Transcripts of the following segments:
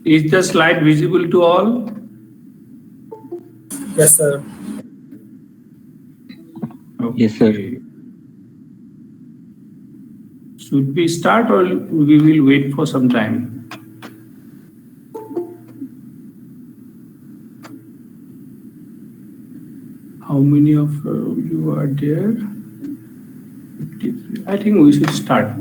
Is the slide visible to all? Yes, sir. Okay. Yes, sir. Should we start or we will wait for some time? How many of you are there? 53. I think we should start.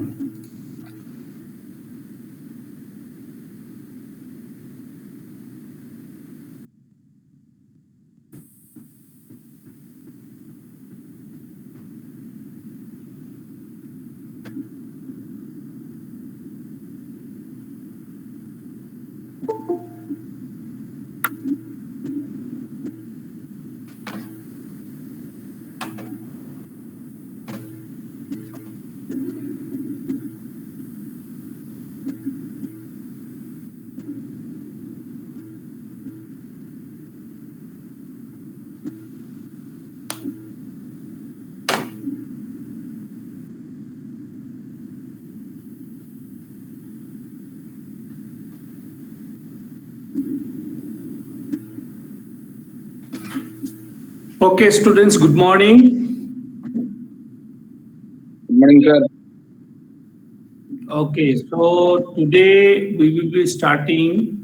Okay, students, good morning. Good morning, sir. Okay, so today we will be starting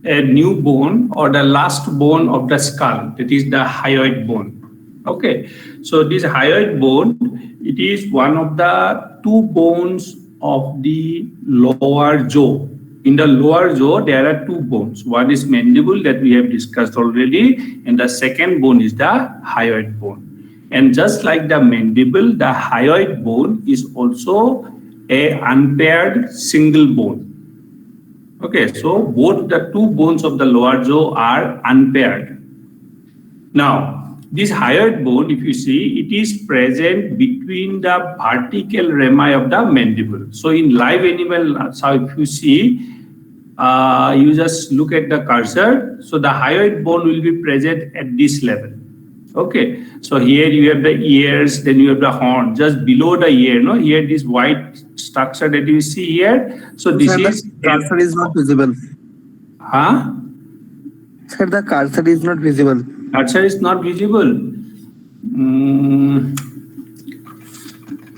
a new bone or the last bone of the skull, that is the hyoid bone. Okay, so this hyoid bone, it is one of the two bones of the lower jaw. In the lower jaw, there are two bones. One is mandible that we have discussed already, and the second bone is the hyoid bone. And just like the mandible, the hyoid bone is also a unpaired single bone. Okay, so both the two bones of the lower jaw are unpaired. Now, this hyoid bone, if you see, it is present between the vertical rami of the mandible. So in live animal, so if you see, you just look at the cursor. So the hyoid bone will be present at this level. Okay, so here you have the ears, then you have the horn, just below the ear, no? Here this white structure that you see here. So this is cursor is not visible. Huh? Sir, the cursor is not visible. Cursor is not visible.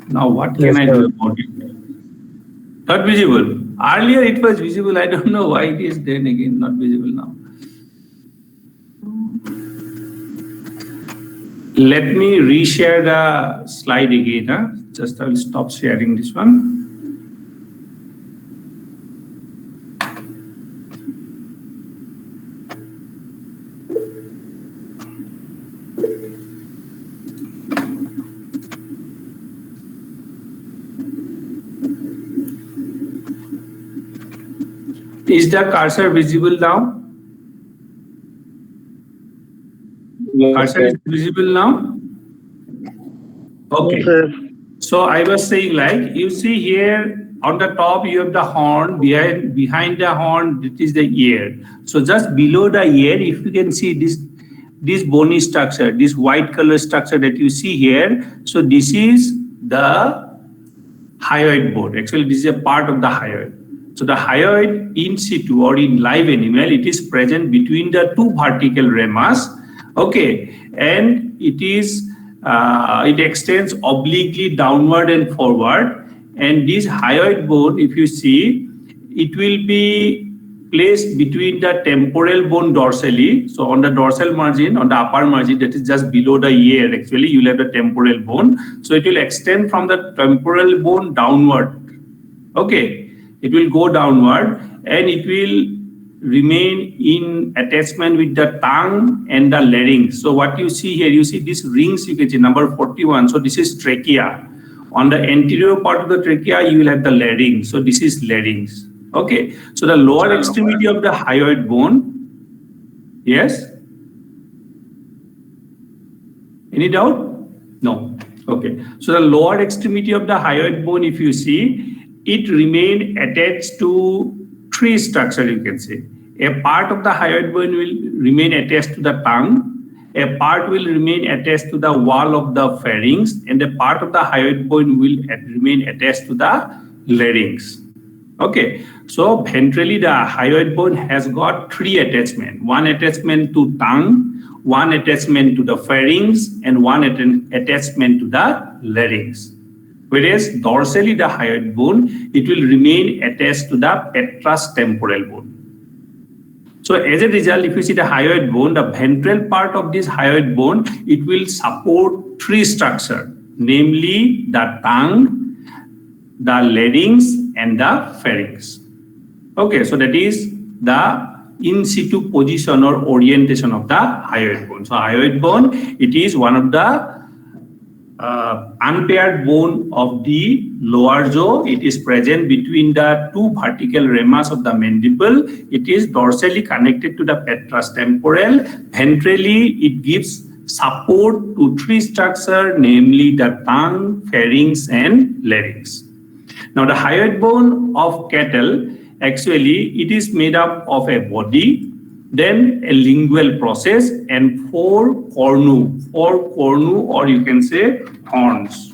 Now what can I do about it? Not visible. Earlier it was visible. I don't know why it is then again not visible now. Let me reshare the slide again. Huh? Just I will stop sharing this one. Is the cursor visible now? Cursor is visible now? Okay. So I was saying, like, you see here on the top you have the horn, behind the horn it is the ear. So just below the ear, if you can see this bony structure, this white color structure that you see here, so this is the hyoid bone. Actually, this is a part of the hyoid. So the hyoid in situ or in live animal, it is present between the two vertical ramas. Okay, and it is it extends obliquely downward and forward. And this hyoid bone, if you see, it will be placed between the temporal bone dorsally. So on the dorsal margin, on the upper margin, that is just below the ear, actually, you'll have the temporal bone. So it will extend from the temporal bone downward. Okay, it will go downward and it will remain in attachment with the tongue and the larynx. So what you see here, you see these rings, you can see number 41. So this is trachea. On the anterior part of the trachea, you will have the larynx. So this is larynx. Okay, so the lower extremity of the hyoid bone. Yes? Any doubt? No. Okay, so the lower extremity of the hyoid bone, if you see, it remain attached to three structure, you can say. A part of the hyoid bone will remain attached to the tongue, a part will remain attached to the wall of the pharynx, and a part of the hyoid bone will remain attached to the larynx. Okay, so ventrally the hyoid bone has got three attachments. One attachment to tongue, one attachment to the pharynx, and one attachment to the larynx. Whereas dorsally the hyoid bone, it will remain attached to the petrous temporal bone. So as a result, if you see the hyoid bone, the ventral part of this hyoid bone, it will support three structures, namely the tongue, the larynx, and the pharynx. Okay, so that is the in situ position or orientation of the hyoid bone. So hyoid bone, it is one of the unpaired bone of the lower jaw. It is present between the two vertical ramus of the mandible. It is dorsally connected to the petrous temporal. Ventrally, it gives support to three structures, namely the tongue, pharynx, and larynx. Now, the hyoid bone of cattle, actually, it is made up of a body, then a lingual process, and four cornu, or you can say horns.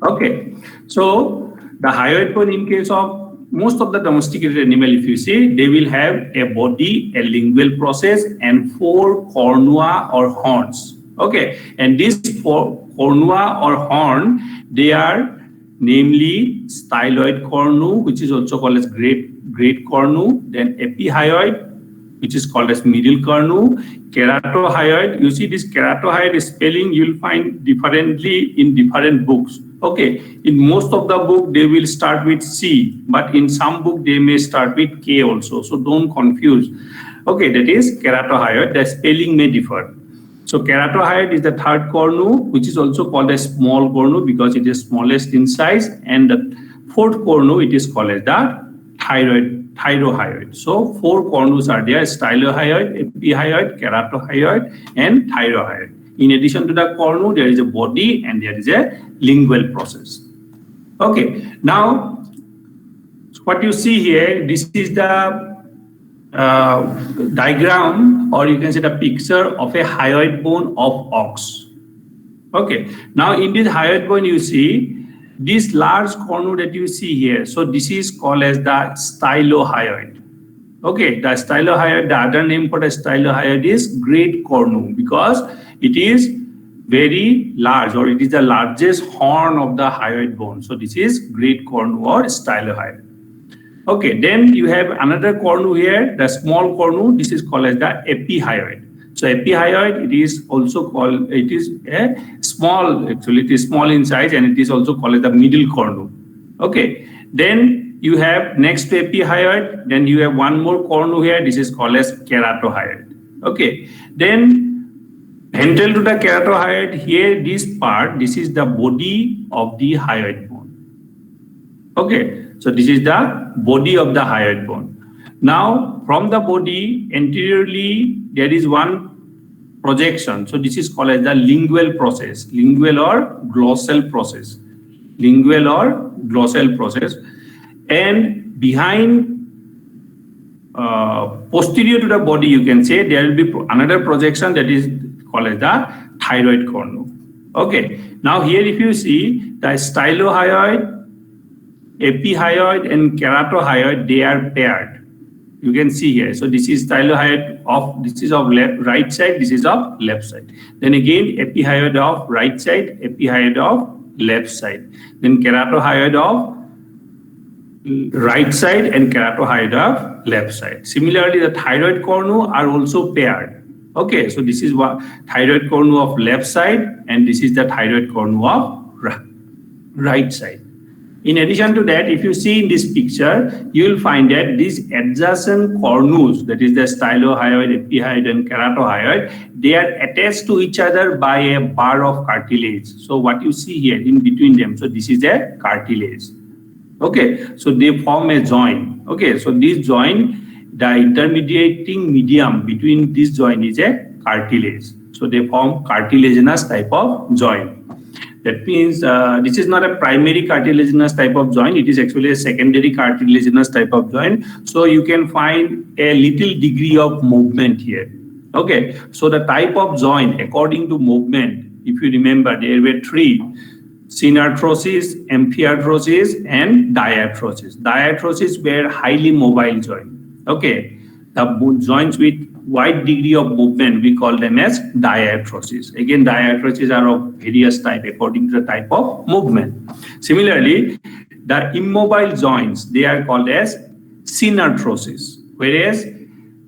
Okay, so the hyoid bone, in case of most of the domesticated animal, if you see, they will have a body, a lingual process, and four cornua or horns. Okay, and these four cornua or horn, they are namely styloid cornu, which is also called as great cornu, then epihyoid, which is called as middle cornu, keratohyoid. You see this keratohyoid spelling, you'll find differently in different books. Okay, in most of the book they will start with C, but in some book they may start with K also, so don't confuse. Okay, that is keratohyoid, the spelling may differ. So keratohyoid is the third cornu, which is also called a small cornu because it is smallest in size, and the fourth cornu, it is called as the thyrohyoid. So four cornus are there: stylohyoid, epihyoid, keratohyoid, and thyrohyoid. In addition to the cornu, there is a body and there is a lingual process. Okay, now what you see here, this is the diagram, or you can say the picture of a hyoid bone of ox. Okay, now in this hyoid bone you see this large cornu that you see here. So this is called as the stylohyoid. Okay, the stylohyoid, the other name for the stylohyoid is great cornu because it is very large, or it is the largest horn of the hyoid bone. So this is great cornu or stylohyoid. Okay, then you have another cornu here, the small cornu. This is called as the epihyoid. So epihyoid, it is also called, it is a small, actually it is small in size, and it is also called as the middle cornu. Okay, then you have next to epihyoid, then you have one more cornu here. This is called as keratohyoid. Okay, then ventral to the keratohyoid, here this part, this is the body of the hyoid bone. Okay, so this is the body of the hyoid bone. Now from the body anteriorly there is one projection. So this is called as the lingual process, lingual or glossal process, lingual or glossal process. And behind, posterior to the body, you can say there will be another projection that is called as the thyroid cornu. Okay, now here if you see the stylohyoid, epihyoid, and keratohyoid, they are paired. You can see here. So this is stylohyoid of, this is of right side, this is of left side. Then again epihyoid of right side, epihyoid of left side. Then keratohyoid of right side and keratohyoid of left side. Similarly, the thyroid cornu are also paired. Okay, so this is what thyroid cornu of left side, and this is the thyroid cornu of right side. In addition to that, if you see in this picture, you will find that these adjacent cornus, that is the stylohyoid, epihyoid, and keratohyoid, they are attached to each other by a bar of cartilage. So what you see here in between them, so this is a cartilage. Okay, so they form a joint. Okay, so this joint, the intermediating medium between this joint is a cartilage. So they form cartilaginous type of joint. That means this is not a primary cartilaginous type of joint. It is actually a secondary cartilaginous type of joint. So you can find a little degree of movement here. Okay, so the type of joint according to movement, if you remember, there were three. synarthrosis, amphiarthrosis, and diarthrosis. Diarthrosis were highly mobile joints. Okay, the joints with wide degree of movement, we call them as diarthrosis. Again, diarthrosis are of various type according to the type of movement. Similarly, the immobile joints, they are called as synarthrosis, whereas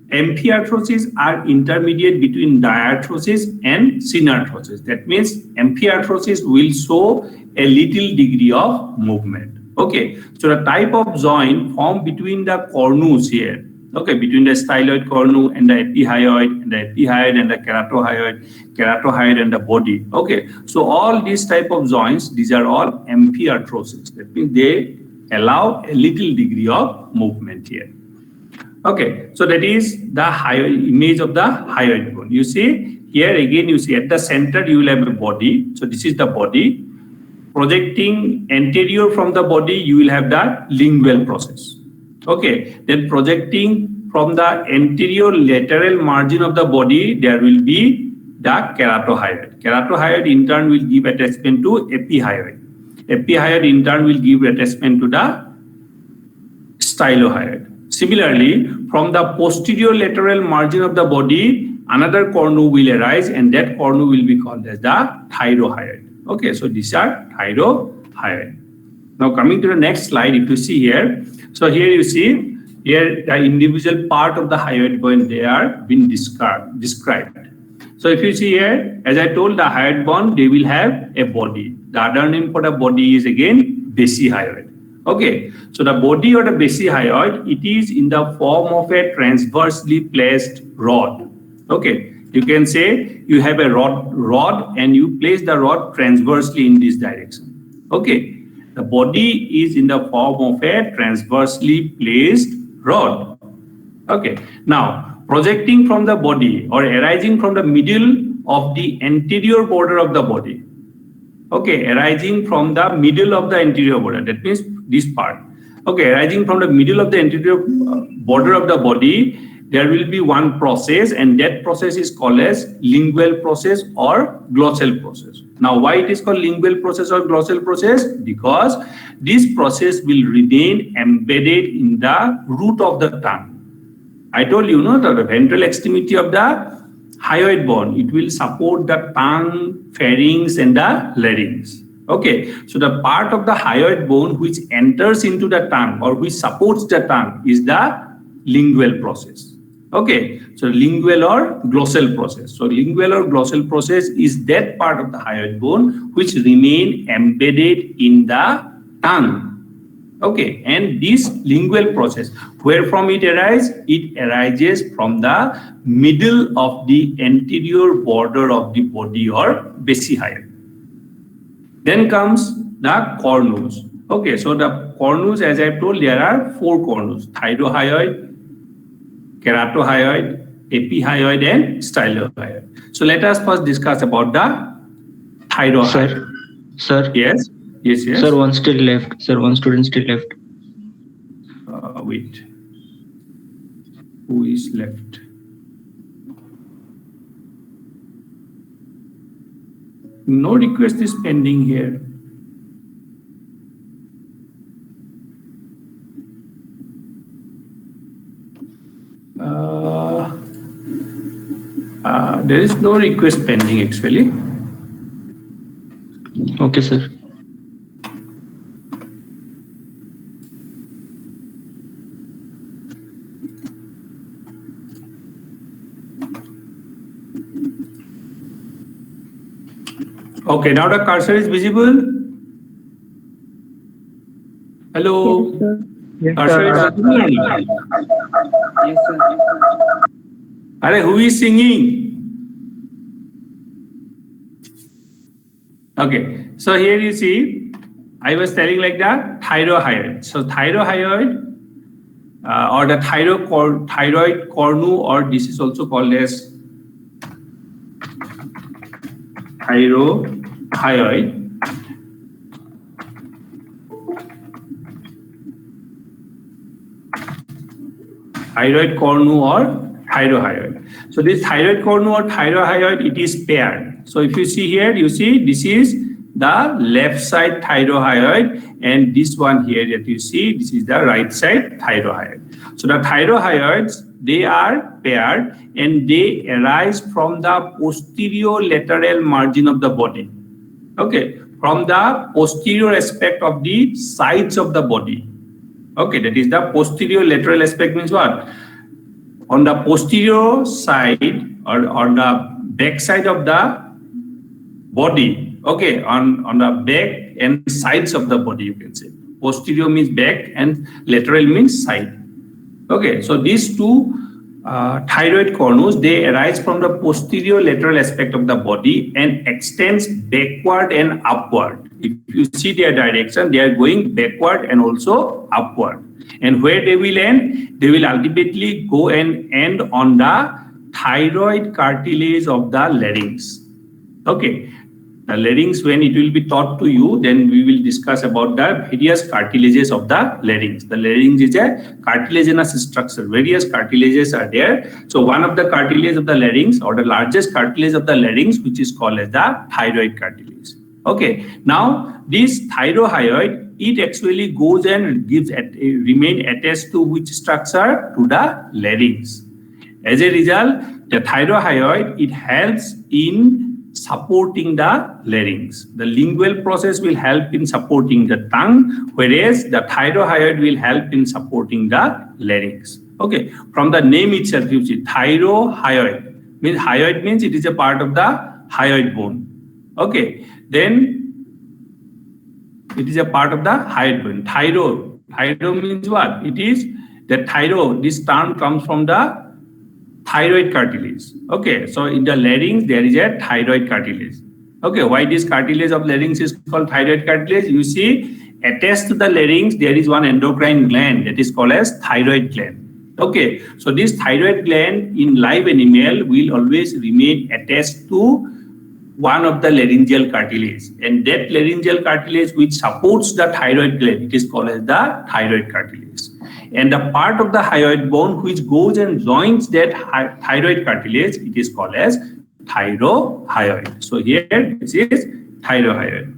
amphiarthrosis are intermediate between diarthrosis and synarthrosis. That means amphiarthrosis will show a little degree of movement. Okay, so the type of joint formed between the cornus here, okay, between the styloid cornu and the epihyoid, and the epihyoid and the keratohyoid, keratohyoid and the body. Okay, so all these type of joints, these are all amphiarthrosis. That means they allow a little degree of movement here. Okay, so that is the image of the hyoid bone. You see here again, you see at the center you will have a body. So this is the body. Projecting anterior from the body, you will have the lingual process. Okay, then projecting from the anterior lateral margin of the body, there will be the keratohyoid. Keratohyoid in turn will give attachment to epihyoid. Epihyoid in turn will give attachment to the stylohyoid. Similarly, from the posterior lateral margin of the body, another cornu will arise, and that cornu will be called as the thyrohyoid. Okay, so these are thyrohyoid. Now coming to the next slide, if you see here, so here you see here the individual part of the hyoid bone, they are being described. So if you see here, as I told, the hyoid bone, they will have a body. The other name for the body is again basihyoid. Okay, so the body or the basihyoid, it is in the form of a transversely placed rod. Okay, you can say you have a rod and you place the rod transversely in this direction. Okay, the body is in the form of a transversely placed rod. Okay, now projecting from the body or arising from the middle of the anterior border of the body. Okay, arising from the middle of the anterior border, that means this part. Okay, arising from the middle of the anterior border of the body, there will be one process, and that process is called as lingual process or glossal process. Now, why it is called lingual process or glossal process? Because this process will remain embedded in the root of the tongue. I told you, the ventral extremity of the hyoid bone, it will support the tongue, pharynx, and the larynx. Okay, so the part of the hyoid bone which enters into the tongue or which supports the tongue is the lingual process. Okay, so lingual or glossal process. So lingual or glossal process is that part of the hyoid bone which remain embedded in the tongue. Okay, and this lingual process, where from it arises? It arises from the middle of the anterior border of the body or basihyoid. Then comes the cornus. Okay, so the cornus, as I told, there are 4 cornus: thyrohyoid, keratohyoid, epihyoid, and stylohyoid. So let us first discuss about the thyrohyoid. Sir. Yes. Sir, one still left. Sir, one student still left. Wait. Who is left? No request is pending here. There is no request pending actually. Okay, sir. Okay, now the cursor is visible. Hello. Yes, sir. Yes, Cursor is visible. Yes, sir. Are, who is singing? Okay, so here you see, I was telling like the thyrohyoid. So thyrohyoid or the thyroid cornu, or this is also called as thyrohyoid. Thyroid cornu or thyrohyoid. So this thyroid cornu or thyrohyoid, it is paired. So if you see here, you see this is the left side thyrohyoid, and this one here that you see, this is the right side thyrohyoid. So the thyrohyoids, they are paired and they arise from the posterior lateral margin of the body. Okay, from the posterior aspect of the sides of the body. Okay, that is the posterior lateral aspect means what? On the posterior side or on the back side of the body. Okay, on the back and sides of the body, you can say. Posterior means back and lateral means side. Okay, so these two thyroid cornules, they arise from the posterior lateral aspect of the body and extends backward and upward. If you see their direction, they are going backward and also upward. And where they will end? They will ultimately go and end on the thyroid cartilage of the larynx. Okay. The larynx, when it will be taught to you, then we will discuss about the various cartilages of the larynx. The larynx is a cartilaginous structure. Various cartilages are there. So one of the cartilage of the larynx, or the largest cartilage of the larynx, which is called as the thyroid cartilage. Okay. Now this thyrohyoid, it actually goes and remain attached to which structure? To the larynx. As a result, the thyrohyoid, it helps in supporting the larynx. The lingual process will help in supporting the tongue, whereas the thyrohyoid will help in supporting the larynx. Okay, from the name itself, you see thyrohyoid means hyoid means it is a part of the hyoid bone. Okay, then it is a part of the hyoid bone. Thyro means what? It is the thyro. This term comes from the thyroid cartilage. Okay, so in the larynx there is a thyroid cartilage. Okay, why this cartilage of larynx is called thyroid cartilage? You see, attached to the larynx there is one endocrine gland that is called as thyroid gland. Okay, so this thyroid gland in live animal will always remain attached to one of the laryngeal cartilage, and that laryngeal cartilage which supports the thyroid gland, it is called as the thyroid cartilage. And the part of the hyoid bone which goes and joins that thyroid cartilage, it is called as thyrohyoid. So here this is thyrohyoid.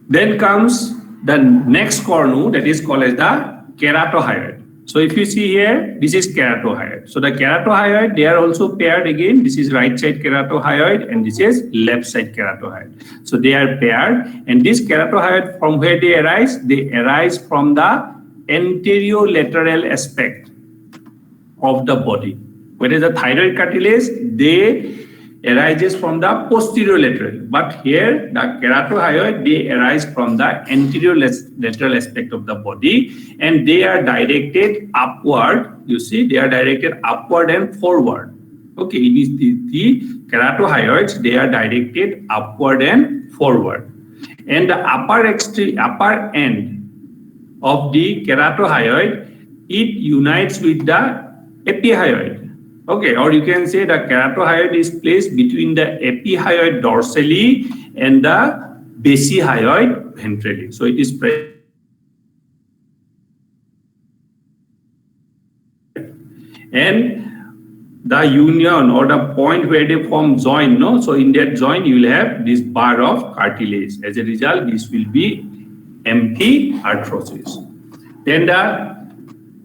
Then comes the next cornu, that is called as the keratohyoid. So if you see here, this is keratohyoid. So the keratohyoid, they are also paired again. This is right side keratohyoid and this is left side keratohyoid. So they are paired, and this keratohyoid, from where they arise? They arise from the anterior lateral aspect of the body. Whereas the thyroid cartilage, they arises from the posterior lateral. But here, the keratohyoid, they arise from the anterior lateral aspect of the body, and they are directed upward. You see, they are directed upward and forward. Okay, it is the keratohyoids, they are directed upward and forward. And the upper end of the keratohyoid, it unites with the epihyoid. Okay, or you can say the keratohyoid is placed between the epihyoid dorsally and the basihyoid ventrally. So it is present. And the union or the point where they form joint, no? So in that joint, you will have this bar of cartilage. As a result, this will be epiarthrosis. Then the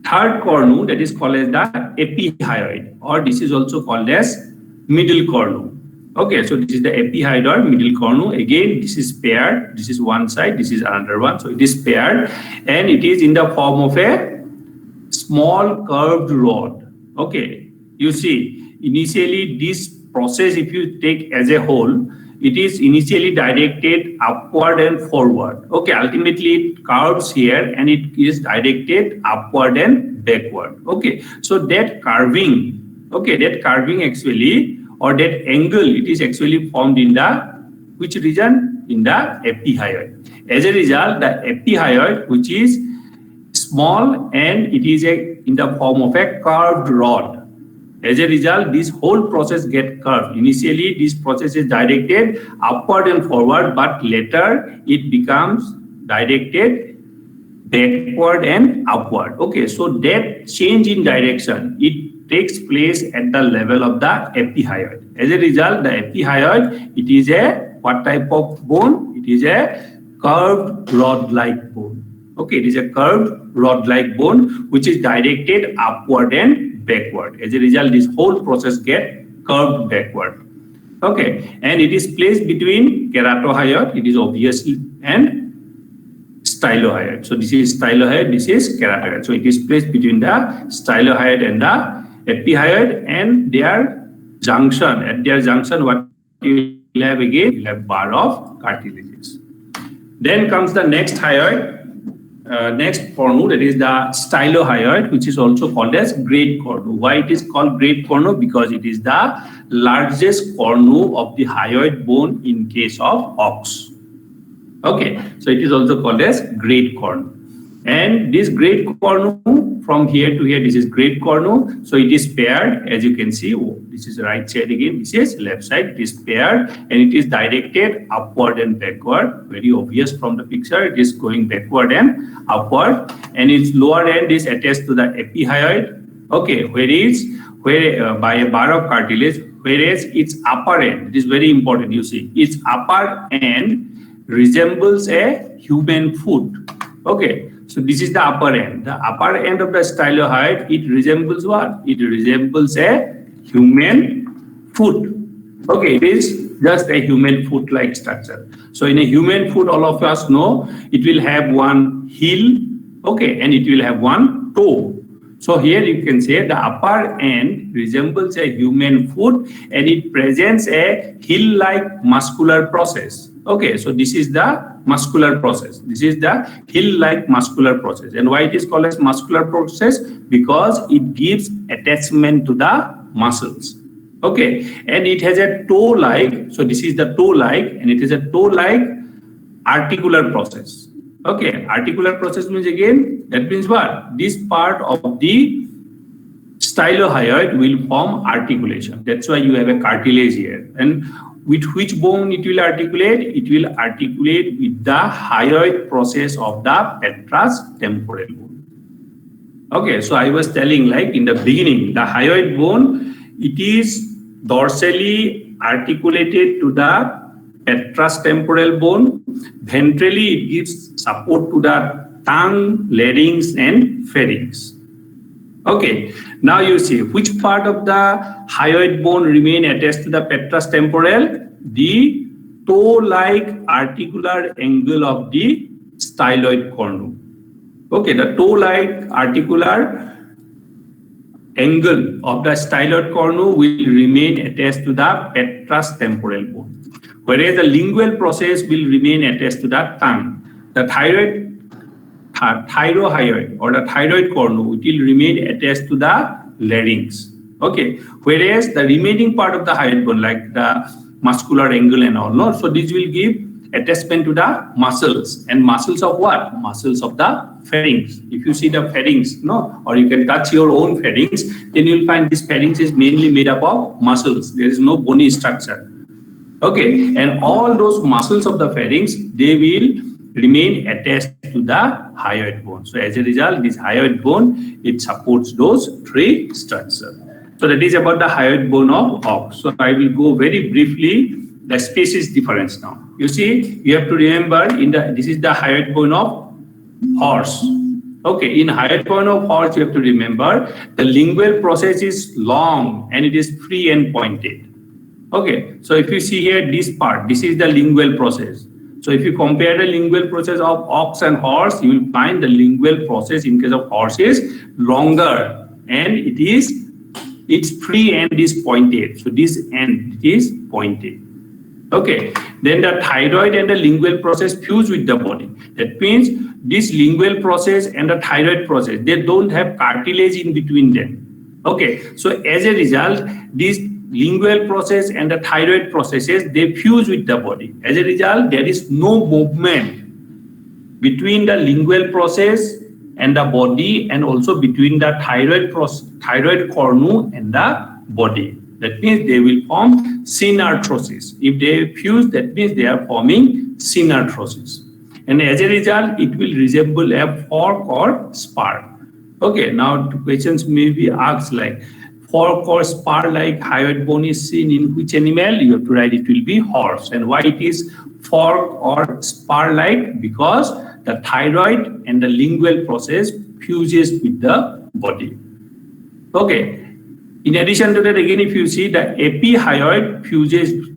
third cornu, that is called as the epihyoid, or this is also called as middle cornu. Okay, so this is the epihyoid or middle cornu. Again, this is paired. This is one side, this is another one. So it is paired, and it is in the form of a small curved rod. Okay, you see, initially this process, if you take as a whole, it is initially directed upward and forward. Okay, ultimately it curves here and it is directed upward and backward. Okay, so that curving, okay, that curving actually, or that angle, it is actually formed in the which region? In the epihyoid. As a result, the epihyoid, which is small and it is in the form of a curved rod. As a result, this whole process gets curved. Initially, this process is directed upward and forward, but later it becomes directed backward and upward. Okay, so that change in direction, it takes place at the level of the epihyoid. As a result, the epihyoid, it is a what type of bone? It is a curved rod-like bone. Okay, it is a curved rod-like bone which is directed upward and backward. As a result, this whole process get curved backward. Okay, and it is placed between keratohyoid, it is obviously, and stylohyoid. So this is stylohyoid, this is keratohyoid. So it is placed between the stylohyoid and the epihyoid, and their junction, at their junction, what you will have again, you will have bar of cartilages. Then comes the next hyoid, next cornu, that is the stylohyoid, which is also called as great cornu. Why it is called great cornu? Because it is the largest cornu of the hyoid bone in case of ox. Okay, so it is also called as great cornu. And this great cornu, from here to here, this is great cornu. So it is paired, as you can see. Oh, this is right side again, this is left side. It is paired and it is directed upward and backward. Very obvious from the picture. It is going backward and upward, and its lower end is attached to the epihyoid. Okay, by a bar of cartilage, whereas its upper end, it is very important. You see, its upper end resembles a human foot. Okay. So this is the upper end. The upper end of the stylohyoid, it resembles what? It resembles a human foot. Okay, it is just a human foot-like structure. So in a human foot, all of us know, it will have one heel, okay, and it will have one toe. So here you can say the upper end resembles a human foot and it presents a heel-like muscular process. Okay, so this is the muscular process. This is the heel-like muscular process. And why it is called as muscular process? Because it gives attachment to the muscles. Okay, and it has a toe-like, so this is the toe-like, and it is a toe-like articular process. Okay, articular process means again, that means what? This part of the stylohyoid will form articulation. That's why you have a cartilage here. And with which bone it will articulate? It will articulate with the hyoid process of the petrous temporal bone. Okay, so I was telling, like in the beginning, the hyoid bone, it is dorsally articulated to the petrous temporal bone. Ventrally, it gives support to the tongue, larynx, and pharynx. Okay, now you see which part of the hyoid bone remain attached to the petrous temporal? The toe-like articular angle of the styloid cornu. Okay, the toe-like articular angle of the styloid cornu will remain attached to the petrous temporal bone, whereas the lingual process will remain attached to the tongue. The thyrohyoid or the thyroid cornu, it will remain attached to the larynx. Okay, whereas the remaining part of the hyoid bone, like the muscular angle and all, no, so this will give attachment to the muscles. And muscles of what? Muscles of the pharynx. If you see the pharynx, no, or you can touch your own pharynx, then you'll find this pharynx is mainly made up of muscles. There is no bony structure. Okay, and all those muscles of the pharynx, they will remain attached to the hyoid bone. So as a result, this hyoid bone, it supports those three structures. So that is about the hyoid bone of ox. So I will go very briefly the species difference now. You see, you have to remember this is the hyoid bone of horse. Okay, in hyoid bone of horse, you have to remember the lingual process is long and it is free and pointed. Okay, so if you see here this part, this is the lingual process. So if you compare the lingual process of ox and horse, you will find the lingual process in case of horse is longer and its free end is pointed. So this end is pointed. Okay, then the thyroid and the lingual process fuse with the body. That means this lingual process and the thyroid process, they don't have cartilage in between them. Okay, so as a result, this lingual process and the thyroid processes, they fuse with the body. As a result, there is no movement between the lingual process and the body, and also between the thyroid cornu and the body. That means they will form synarthrosis. If they fuse, that means they are forming synarthrosis. And as a result, it will resemble a fork or spur. Okay, now questions may be asked like, fork or spur-like hyoid bone is seen in which animal? You have to write it will be horse. And why it is fork or spur-like? Because the thyroid and the lingual process fuses with the body. Okay. In addition to that, again, if you see the epihyoid fuses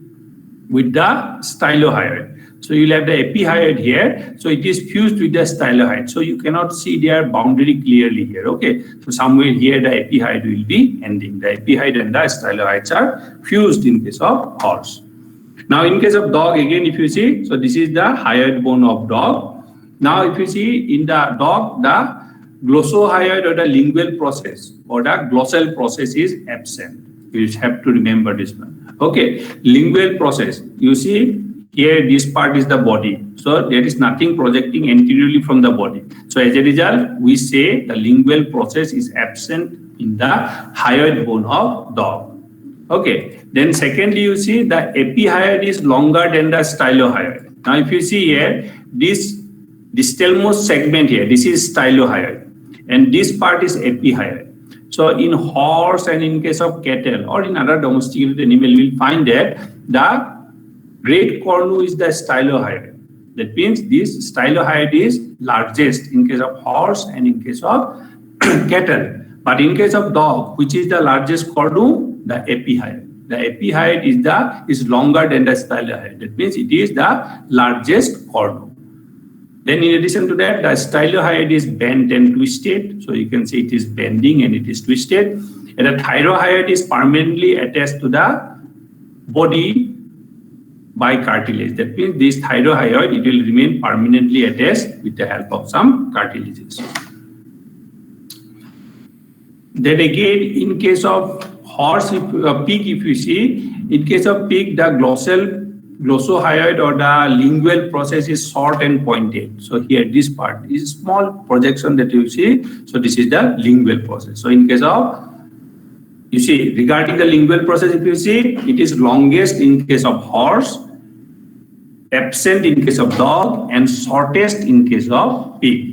with the stylohyoid. So you'll have the epihyoid here. So it is fused with the stylohyoid. So you cannot see their boundary clearly here. Okay. So somewhere here the epihyoid will be ending. The epihyoid and the stylohyoids are fused in case of horse. Now in case of dog, again, if you see, so this is the hyoid bone of dog. Now if you see in the dog, the glossohyoid or the lingual process or the glossal process is absent. You have to remember this one. Okay, lingual process. You see here this part is the body. So there is nothing projecting anteriorly from the body. So as a result, we say the lingual process is absent in the hyoid bone of dog. Okay, then secondly, you see the epihyoid is longer than the stylohyoid. Now if you see here, this distalmost segment here, this is stylohyoid. And this part is epihyoid. So in horse and in case of cattle or in other domesticated animal, we'll find that the great cornu is the stylohyoid. That means this stylohyoid is largest in case of horse and in case of cattle. But in case of dog, which is the largest cornu? The epihyoid. The epihyoid is longer than the stylohyoid. That means it is the largest cornu. Then in addition to that, the stylohyoid is bent and twisted. So you can see it is bending and it is twisted. And the thyrohyoid is permanently attached to the body by cartilage. That means this thyrohyoid, it will remain permanently attached with the help of some cartilages. Then again, in case of horse, pig, if you see, in case of pig, the glossohyoid or the lingual process is short and pointed. So here this part is small projection that you see. So this is the lingual process. So in case of, you see, regarding the lingual process, if you see, it is longest in case of horse, absent in case of dog, and shortest in case of pig.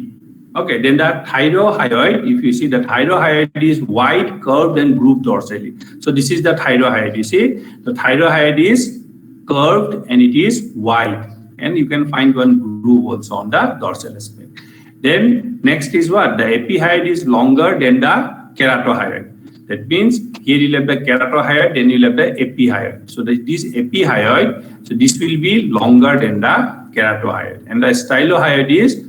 Okay, then the thyrohyoid, if you see, the thyrohyoid is wide, curved, and grooved dorsally. So this is the thyrohyoid. You see, the thyrohyoid is curved and it is wide, and you can find one groove also on the dorsal aspect. Then next is what? The epihyoid is longer than the keratohyoid. That means here you have the keratohyoid, then you have the epihyoid. So this epihyoid, so this will be longer than the keratohyoid, and the stylohyoid is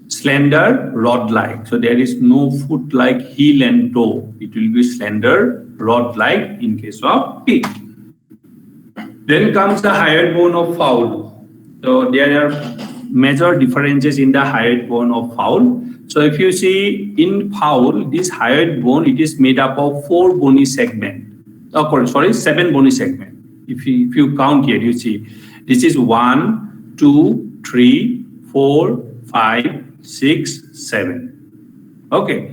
slender, rod-like. So there is no foot-like heel and toe. It will be slender, rod-like in case of pig. Then comes the hyoid bone of fowl. So there are major differences in the hyoid bone of fowl. So if you see in fowl, this hyoid bone, it is made up of 4 bony segments. Oh, sorry, 7 bony segments. If you count here, you see this is 1, 2, 3, 4, 5, 6, 7. Okay,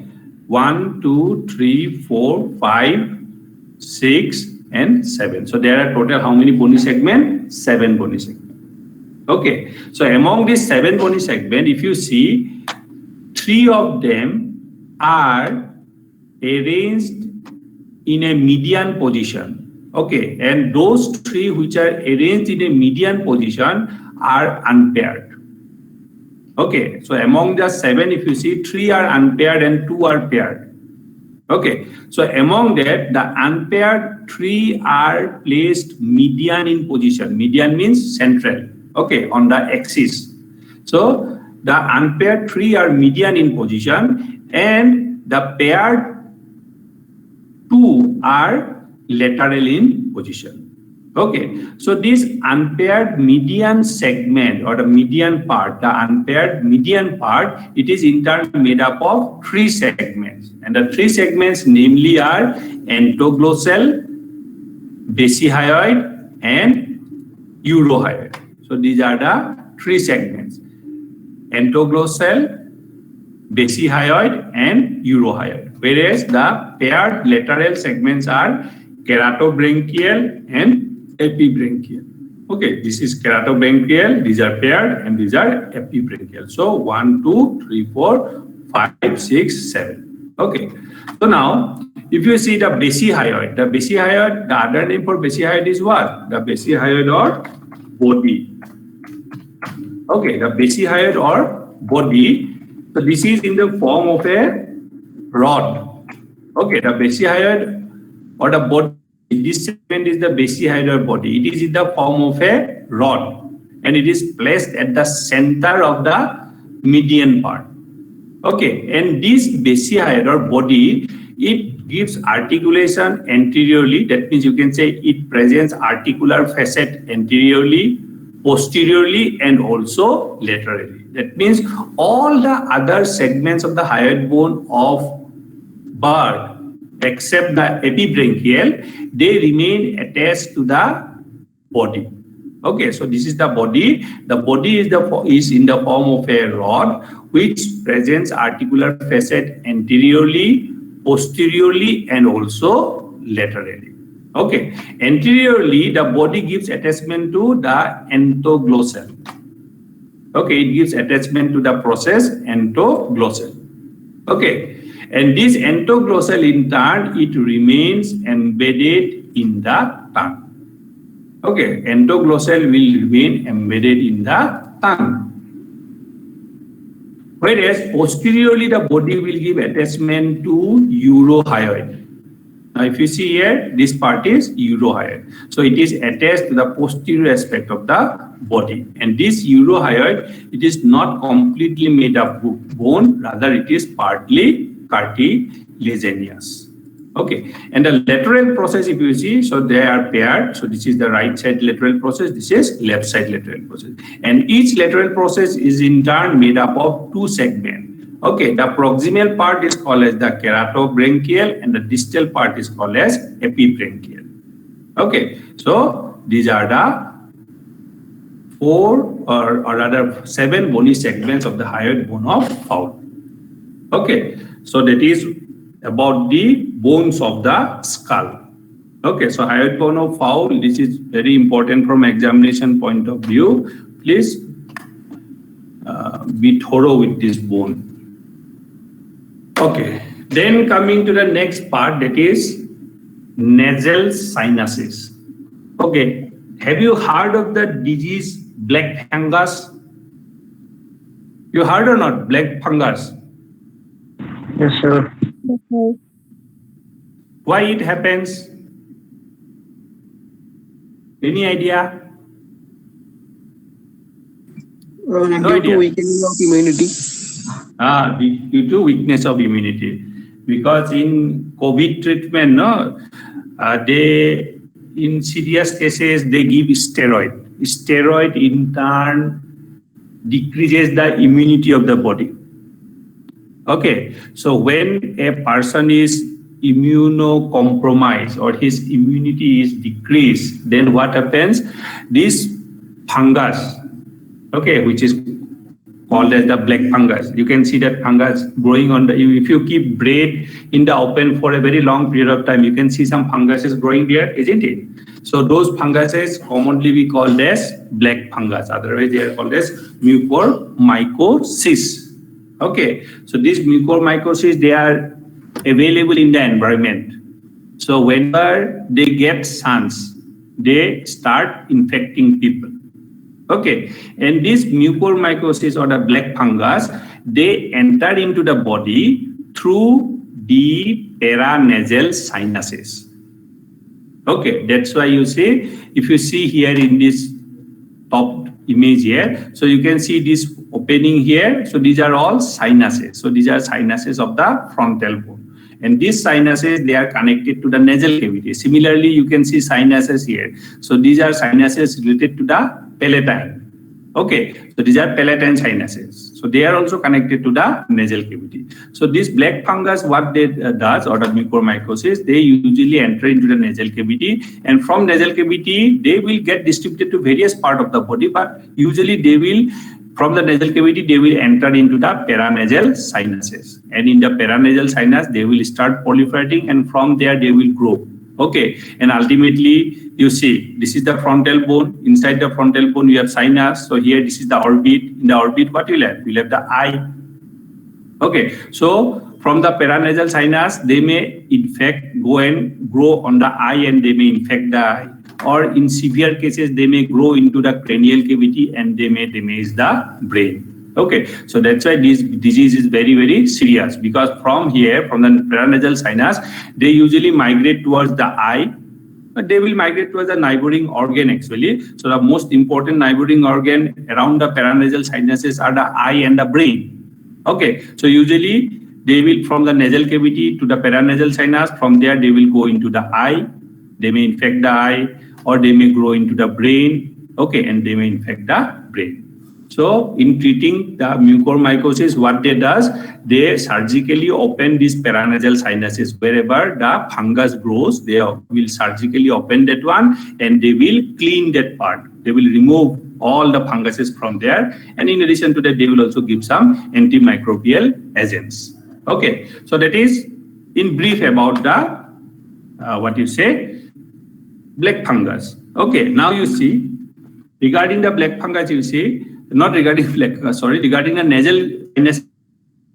1, 2, 3, 4, 5, 6, and 7. So there are total how many bony segments? 7 bony segments. Okay, so among these 7 bony segments, if you see, 3 of them are arranged in a median position. Okay, and those 3 which are arranged in a median position are unpaired. Okay, so among the 7, if you see, 3 are unpaired and 2 are paired. Okay, so among that, the unpaired 3 are placed median in position. Median means central, okay, on the axis. So the unpaired 3 are median in position, and the paired 2 are lateral in position. Okay, so this unpaired median segment or the median part, the unpaired median part, it is in turn made up of 3 segments. And the 3 segments namely are entoglossal, basihyoid, and urohyoid. So these are the 3 segments: entoglossal, basihyoid, and urohyoid. Whereas the paired lateral segments are keratobranchial and epibranchial. Okay, this is keratobranchial, these are paired, and these are epibranchial. So 1, 2, 3, 4, 5, 6, 7. Okay, so now if you see the basihyoid, the other name for basihyoid is what? The basihyoid or body. Okay, the basihyoid or body. So this is in the form of a rod. Okay, the basihyoid or the body, this segment is the basihyoid body. It is in the form of a rod and it is placed at the center of the median part. Okay, and this basihyoid or body, it gives articulation anteriorly. That means you can say it presents articular facet anteriorly, posteriorly, and also laterally. That means all the other segments of the hyoid bone of bird, except the epibranchial, they remain attached to the body. Okay, so this is the body. The body is in the form of a rod which presents articular facet anteriorly, posteriorly, and also laterally. Okay, anteriorly the body gives attachment to the entoglossal. Okay, it gives attachment to the process entoglossal. Okay, and this entoglossal in turn, it remains embedded in the tongue. Okay, entoglossal will remain embedded in the tongue. Whereas posteriorly the body will give attachment to urohyoid. Now if you see here, this part is urohyoid. So it is attached to the posterior aspect of the body. And this urohyoid, it is not completely made of bone, rather it is partly cartilaginous. Okay, and the lateral process, if you see, so they are paired. So this is the right side lateral process, this is left side lateral process. And each lateral process is in turn made up of two segments. Okay, the proximal part is called as the keratobranchial and the distal part is called as epibranchial. Okay, so these are the 4 or rather 7 bony segments of the hyoid bone of fowl. Okay, so that is about the bones of the skull. Okay, so hyoid bone of fowl, this is very important from examination point of view. Please be thorough with this bone. Okay, then coming to the next part, that is nasal sinuses. Okay, have you heard of the disease black fungus? You heard or not, black fungus? Yes, sir. Why it happens? Any idea? No due idea. to weakening of immunity. Due to weakness of immunity. Because in COVID treatment, no, they in serious cases they give steroid. Steroid in turn decreases the immunity of the body. Okay, so when a person is immunocompromised or his immunity is decreased, then what happens? This fungus, okay, which is called as the black fungus. You can see that fungus growing on the, if you keep bread in the open for a very long period of time, you can see some funguses growing there, isn't it? So those funguses commonly we call as black fungus. Otherwise they are called as mucormycosis. Okay, so these mucormycosis, they are available in the environment. So whenever they get suns, they start infecting people. Okay, and this mucormycosis or the black fungus, they enter into the body through the paranasal sinuses. Okay, that's why you see, if you see here in this top image here, so you can see this opening here. So these are all sinuses. So these are sinuses of the frontal bone. And these sinuses, they are connected to the nasal cavity. Similarly, you can see sinuses here. So these are sinuses related to the palatine. Okay, so these are palatine sinuses. So they are also connected to the nasal cavity. So this black fungus, what they does, or the mucormycosis, they usually enter into the nasal cavity, and from nasal cavity, they will get distributed to various parts of the body, but usually they will, from the nasal cavity, they will enter into the paranasal sinuses. And in the paranasal sinus, they will start proliferating, and from there they will grow. Okay, and ultimately, you see, this is the frontal bone. Inside the frontal bone, you have sinus. So here, this is the orbit. In the orbit, what you will have? You will have the eye. Okay, so from the paranasal sinus, they may in fact go and grow on the eye and they may infect the eye. Or in severe cases, they may grow into the cranial cavity and they may damage the brain. Okay, so that's why this disease is very, very serious, because from here, from the paranasal sinus, they usually migrate towards the eye, but they will migrate towards the neighboring organ actually. So the most important neighboring organ around the paranasal sinuses are the eye and the brain. Okay, so usually they will from the nasal cavity to the paranasal sinus, from there they will go into the eye, they may infect the eye, or they may grow into the brain, okay, and they may infect the brain. So in treating the mucormycosis, what they does, they surgically open these paranasal sinuses. Wherever the fungus grows, they will surgically open that one and they will clean that part. They will remove all the funguses from there. And in addition to that, they will also give some antimicrobial agents. Okay, so that is in brief about the, black fungus. Okay, now you see, regarding the black fungus, you see, not regarding regarding the nasal sinus.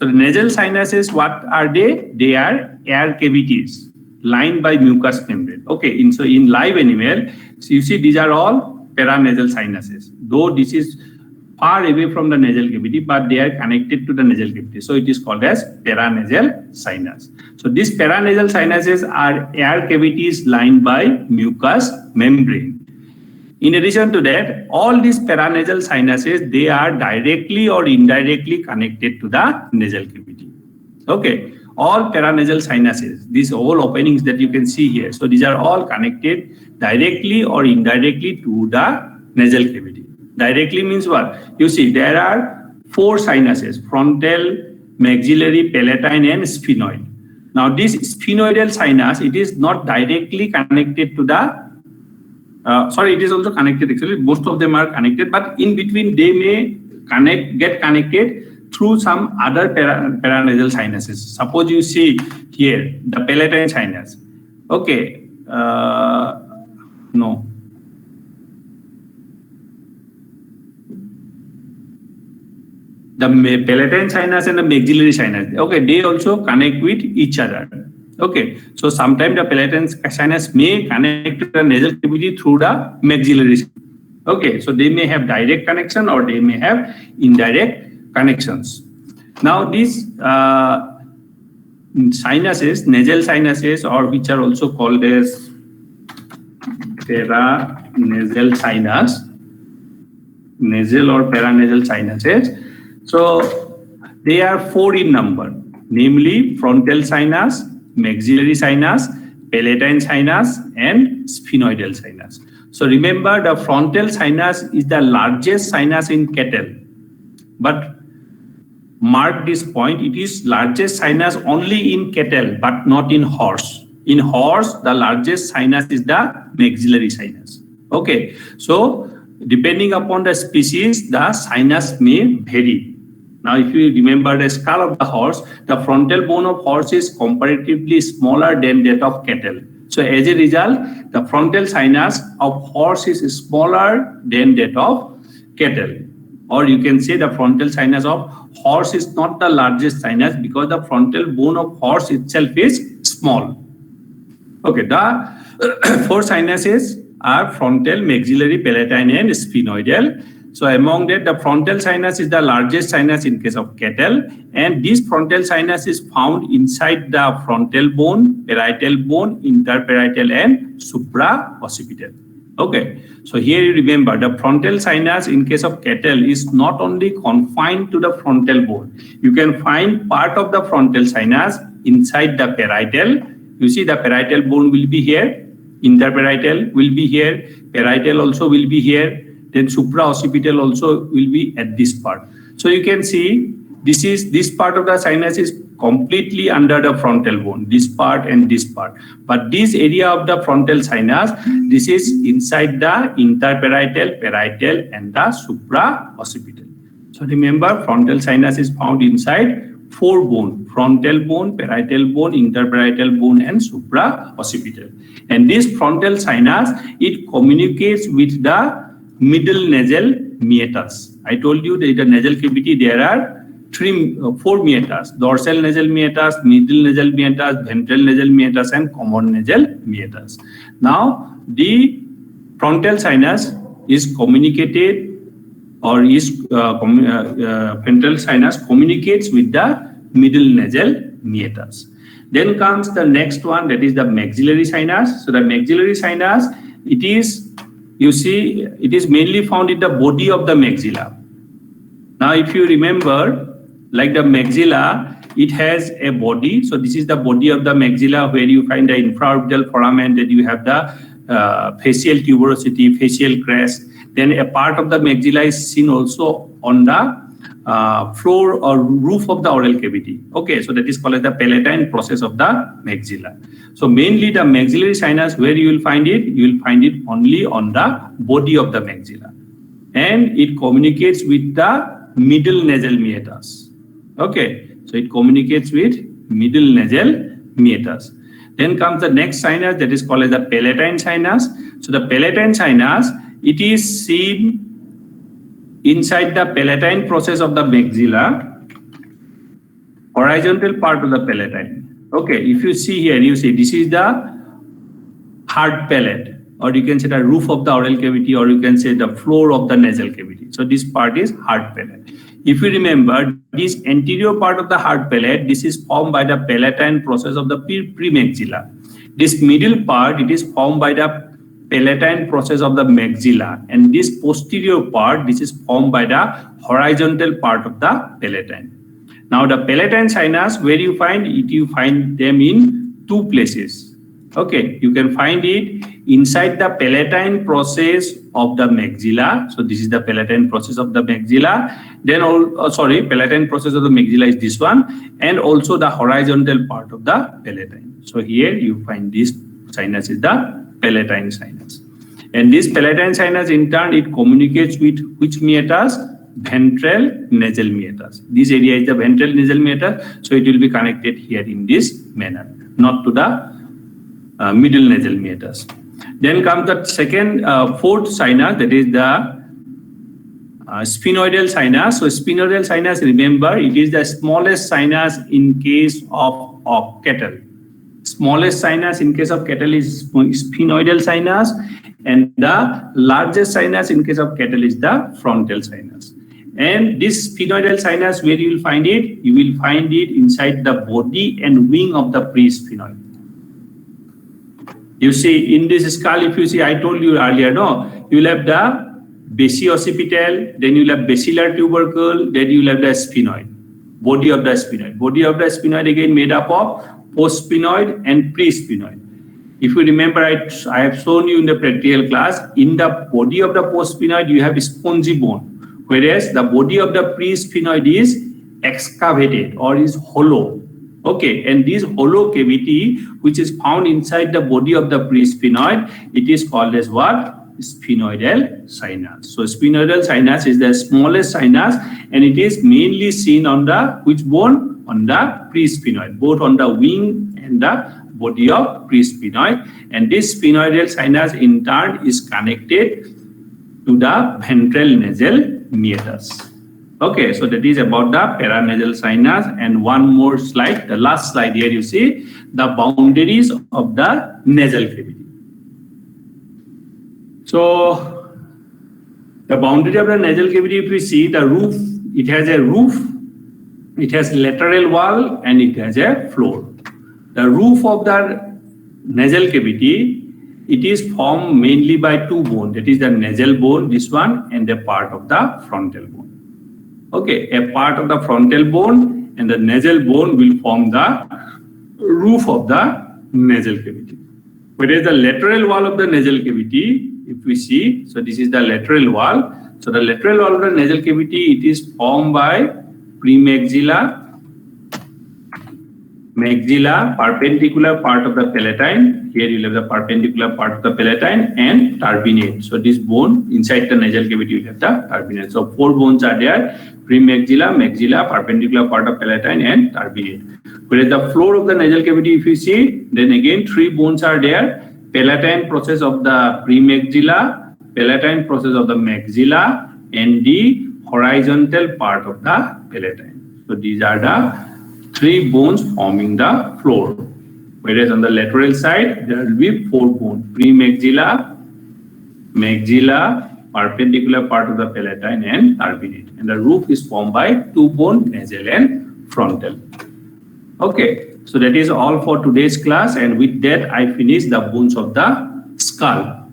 So the nasal sinuses, what are they? They are air cavities lined by mucous membrane. Okay, in live animal, so you see these are all paranasal sinuses. Though this is far away from the nasal cavity, but they are connected to the nasal cavity. So it is called as paranasal sinus. So these paranasal sinuses are air cavities lined by mucous membrane. In addition to that, all these paranasal sinuses, they are directly or indirectly connected to the nasal cavity. Okay, all paranasal sinuses, these all openings that you can see here. So these are all connected directly or indirectly to the nasal cavity. Directly means what? You see, there are 4 sinuses: frontal, maxillary, palatine, and sphenoid. Now this sphenoidal sinus, it is not directly connected to the it is also connected actually. Most of them are connected, but in between they may get connected through some other paranasal sinuses. Suppose you see here the palatine sinus. Okay, no. The palatine sinus and the maxillary sinus. Okay, they also connect with each other. Okay, so sometimes the palatine sinus may connect to the nasal cavity through the maxillary. Okay, so they may have direct connection or they may have indirect connections. Now these sinuses, nasal sinuses, or which are also called as paranasal sinus, nasal or paranasal sinuses. So they are 4 in number, namely frontal sinus, maxillary sinus, palatine sinus, and sphenoidal sinus. So remember, the frontal sinus is the largest sinus in cattle, but mark this point, it is largest sinus only in cattle but not in horse. In horse, the largest sinus is the maxillary sinus. Okay, so depending upon the species, the sinus may vary. Now, if you remember the skull of the horse, the frontal bone of horse is comparatively smaller than that of cattle. So as a result, the frontal sinus of horse is smaller than that of cattle. Or you can say the frontal sinus of horse is not the largest sinus because the frontal bone of horse itself is small. Okay, the 4 sinuses are frontal, maxillary, palatine, and sphenoidal. So among that, the frontal sinus is the largest sinus in case of cattle, and this frontal sinus is found inside the frontal bone, parietal bone, interparietal, and supraoccipital. Okay, so here you remember the frontal sinus in case of cattle is not only confined to the frontal bone. You can find part of the frontal sinus inside the parietal. You see the parietal bone will be here, interparietal will be here, parietal also will be here. Then supraoccipital also will be at this part. So you can see this part of the sinus is completely under the frontal bone, this part and this part. But this area of the frontal sinus, this is inside the interparietal, parietal, and the supraoccipital. So remember, frontal sinus is found inside 4 bones: frontal bone, parietal bone, interparietal bone, and supraoccipital. And this frontal sinus, it communicates with the middle nasal meatus. I told you that in the nasal cavity there are four meatus: dorsal nasal meatus, middle nasal meatus, ventral nasal meatus, and common nasal meatus. Now, the frontal sinus is communicated, or frontal sinus communicates with the middle nasal meatus. Then comes the next one, that is the maxillary sinus. So the maxillary sinus, it is, you see, it is mainly found in the body of the maxilla. Now, if you remember, like the maxilla, it has a body. So this is the body of the maxilla, where you find the infraorbital foramen, that you have the facial tuberosity, facial crest. Then a part of the maxilla is seen also on the floor or roof of the oral cavity. Okay, so that is called as the palatine process of the maxilla. So mainly the maxillary sinus, where you will find it? You will find it only on the body of the maxilla, and it communicates with the middle nasal meatus. Okay, so it communicates with middle nasal meatus. Then comes the next sinus, that is called as the palatine sinus. So the palatine sinus, it is seen inside the palatine process of the maxilla, horizontal part of the palatine. Okay, if you see here, you see this is the hard palate, or you can say the roof of the oral cavity, or you can say the floor of the nasal cavity. So this part is hard palate. If you remember, this anterior part of the hard palate, this is formed by the palatine process of the premaxilla. This middle part, it is formed by the palatine process of the maxilla, and this posterior part, this is formed by the horizontal part of the palatine. Now the palatine sinus, where you find it? You find them in two places. Okay, you can find it inside the palatine process of the maxilla. So this is the palatine process of the maxilla. Then, palatine process of the maxilla is this one, and also the horizontal part of the palatine. So here you find this sinus is the palatine sinus. And this palatine sinus, in turn, it communicates with which meatus? Ventral nasal meatus. This area is the ventral nasal meatus, so it will be connected here in this manner, not to the middle nasal meatus. Then comes the fourth sinus, that is the sphenoidal sinus. So sphenoidal sinus, remember, it is the smallest sinus in case of cattle. Smallest sinus in case of cattle is sphenoidal sinus, and the largest sinus in case of cattle is the frontal sinus. And this sphenoidal sinus, where you will find it? You will find it inside the body and wing of the presphenoid. You see in this skull, if you see, I told you earlier, no, you will have the basioccipital, then you will have basilar tubercle, then you will have the sphenoid, body of the sphenoid. Body of the sphenoid again made up of postsphenoid and presphenoid. If you remember, I have shown you in the practical class, in the body of the postsphenoid, you have spongy bone, whereas the body of the presphenoid is excavated or is hollow. Okay, and this hollow cavity, which is found inside the body of the presphenoid, it is called as what? Sphenoidal sinus. So sphenoidal sinus is the smallest sinus, and it is mainly seen on the which bone? On the presphenoid, both on the wing and the body of presphenoid. And this sphenoidal sinus in turn is connected to the ventral nasal meatus. Okay, so that is about the paranasal sinus. And one more slide, the last slide here, you see the boundaries of the nasal cavity. So the boundary of the nasal cavity, if we see the roof, it has a roof, it has lateral wall, and it has a floor. The roof of the nasal cavity, it is formed mainly by two bones, that is the nasal bone, this one, and a part of the frontal bone. Okay, a part of the frontal bone and the nasal bone will form the roof of the nasal cavity. Whereas the lateral wall of the nasal cavity, if we see, so this is the lateral wall. So the lateral wall of the nasal cavity, it is formed by premaxilla, maxilla, perpendicular part of the palatine. Here you have the perpendicular part of the palatine, and turbinate. So this bone inside the nasal cavity, you have the turbinate. So four bones are there: premaxilla, maxilla, perpendicular part of palatine, and turbinate. Whereas the floor of the nasal cavity, if you see, then again three bones are there: palatine process of the premaxilla, palatine process of the maxilla, and the horizontal part of the palatine. So these are the 3 bones forming the floor. Whereas on the lateral side, there will be 4 bones: premaxilla, maxilla, perpendicular part of the palatine, and turbinate. And the roof is formed by 2 bones, nasal and frontal. Okay, so that is all for today's class, and with that I finish the bones of the skull.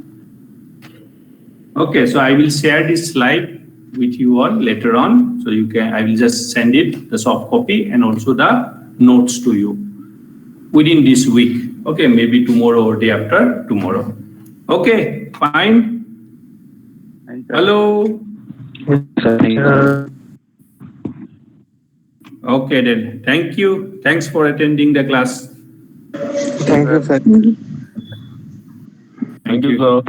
Okay, so I will share this slide with you all later on, so you can, I will just send it, the soft copy, and also the notes to you within this week. Okay, maybe tomorrow or day after tomorrow. Okay, fine. Hello. Yes, sir. Okay then, thank you. Thanks for attending the class. Thank you, sir. Thank you.